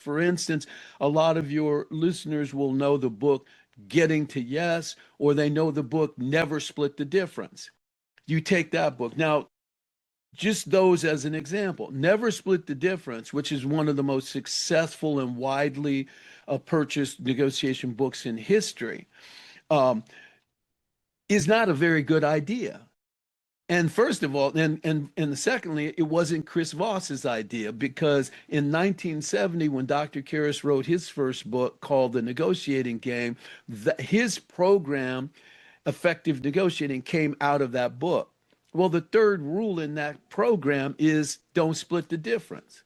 For instance, a lot of your listeners will know the book Getting to Yes, or they know the book Never Split the Difference. You take that book. Now, just those as an example. Never Split the Difference, which is one of the most successful and widely purchased negotiation books in history, um, is not a very good idea. And first of all, and secondly, it wasn't Chris Voss's idea, because in 1970, when Dr. Karras wrote his first book called The Negotiating Game, his program, Effective Negotiating, came out of that book. Well, the third rule in that program is don't split the difference.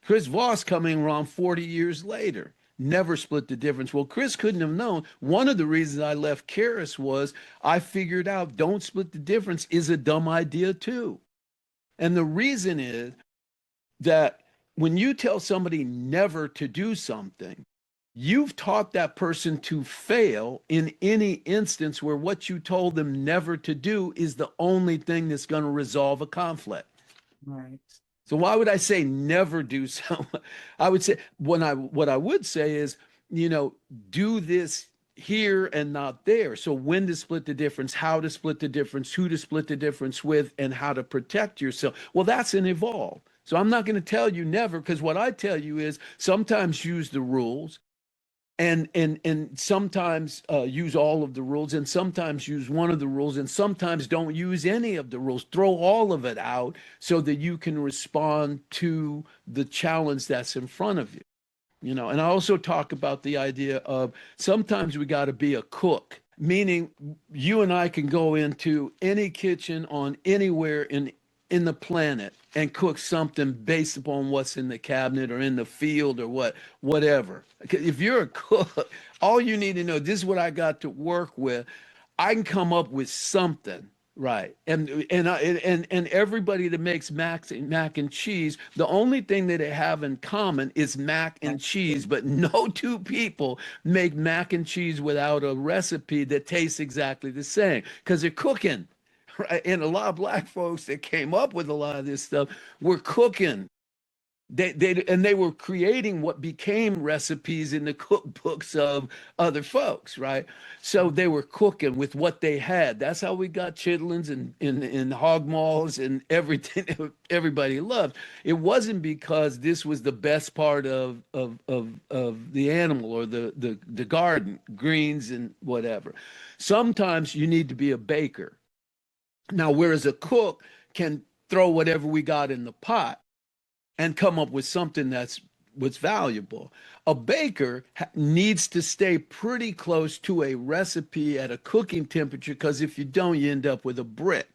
Chris Voss coming around 40 years later, never split the difference. Well, Chris couldn't have known. One of the reasons I left Karras was I figured out don't split the difference is a dumb idea too. And the reason is that when you tell somebody never to do something, you've taught that person to fail in any instance where what you told them never to do is the only thing that's going to resolve a conflict. Right. So why would I say never do something? I would say what I would say is, do this here and not there. So when to split the difference, how to split the difference, who to split the difference with, and how to protect yourself. Well, that's an evolve. So I'm not going to tell you never, because what I tell you is sometimes use the rules, and sometimes use all of the rules, and sometimes use one of the rules, and sometimes don't use any of the rules. Throw all of it out so that you can respond to the challenge that's in front of you. And I also talk about the idea of sometimes we got to be a cook, meaning you and I can go into any kitchen on anywhere in the planet and cook something based upon what's in the cabinet or in the field or whatever. If you're a cook, all you need to know, this is what I got to work with. I can come up with something, right? And everybody that makes mac and cheese, the only thing that they have in common is mac and cheese, but no two people make mac and cheese without a recipe that tastes exactly the same, because they're cooking. Right? And a lot of black folks that came up with a lot of this stuff were cooking. They were creating what became recipes in the cookbooks of other folks, right? So they were cooking with what they had. That's how we got chitlins and hog maws and everything that everybody loved. It wasn't because this was the best part of the animal or the garden, greens and whatever. Sometimes you need to be a baker. Now, whereas a cook can throw whatever we got in the pot and come up with something that's what's valuable, a baker needs to stay pretty close to a recipe at a cooking temperature, because if you don't, you end up with a brick.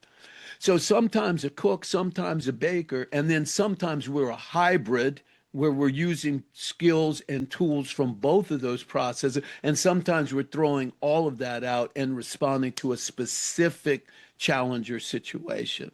So sometimes a cook, sometimes a baker, and then sometimes we're a hybrid where we're using skills and tools from both of those processes. And sometimes we're throwing all of that out and responding to a specific challenge or situation.